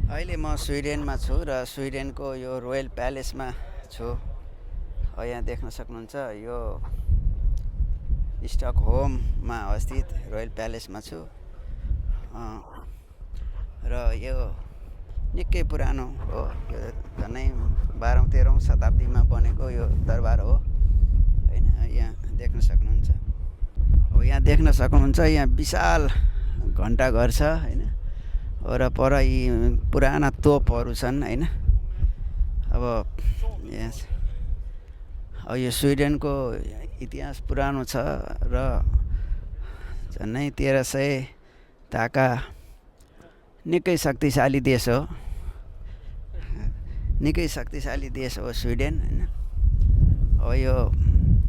अहिले म स्विडेनमा छु र स्विडेनको यो रोयल प्यालेसमा छु। यहाँ देख्न सक्नुहुन्छ यो स्टकहोममा अवस्थित रोयल प्यालेसमा छु। र यो निकै पुरानो हो। यो झन्डै 12औं-13औं शताब्दीमा बनेको यो दरबार हो होइन। यहाँ देख्न सक्नुहुन्छ। यहाँ देख्न सक्नुहुन्छ यहाँ विशाल घण्टाघर छ होइन। वरपर यी पुराना तोपहरू छन् होइन। अब यो स्विडेनको इतिहास पुरानो छ र झन्डै 1300 ताका निकै शक्तिशाली देश हो। निकै शक्तिशाली देश हो स्विडेन होइन। अब यो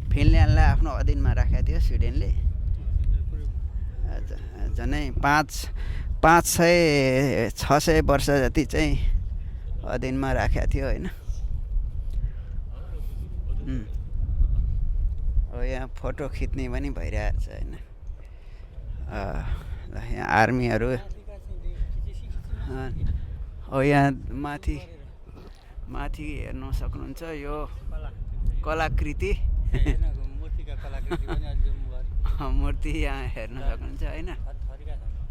फिनल्यान्डलाई आफ्नो अधीनमा राखेको थियो स्विडेनले। झन्डै 500-600 वर्ष जति चाहिँ अधीनमा राखेको थियो होइन। अब यहाँ फोटो खिच्ने पनि भइरहेको छ होइन। यहाँ आर्मीहरू यहाँ माथि हेर्न सक्नुहुन्छ यो कलाकृति मूर्ति यहाँ हेर्न सक्नुहुन्छ होइन।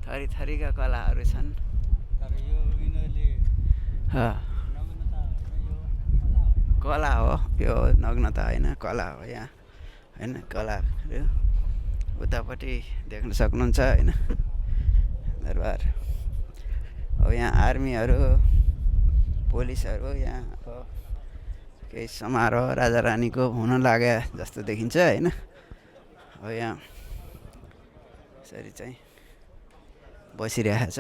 थरी थरीका कलाहरू छन्। कला हो यो, नग्नता होइन, कला हो यहाँ होइन। कलाहरू उतापट्टि देख्न सक्नुहुन्छ होइन दरबार। अब यहाँ आर्मीहरू पुलिसहरू यहाँ अब केही समारोह राजा रानीको हुन लागे जस्तो देखिन्छ होइन। अब यहाँ यसरी चाहिँ बसिरहेको छ।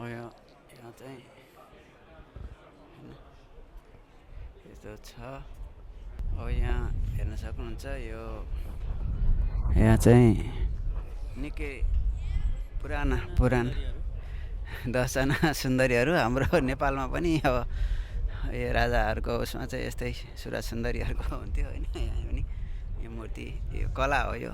यहाँ चाहिँ यस्तो छ। अब यहाँ हेर्न सक्नुहुन्छ यो यहाँ चाहिँ निकै पुराना 10जना सुन्दरीहरू हाम्रो नेपालमा पनि अब यो राजाहरूको उसमा चाहिँ यस्तै सुरज सुन्दरीहरूको हुन्थ्यो होइन। यहाँ पनि यो मूर्ति यो कला हो यो।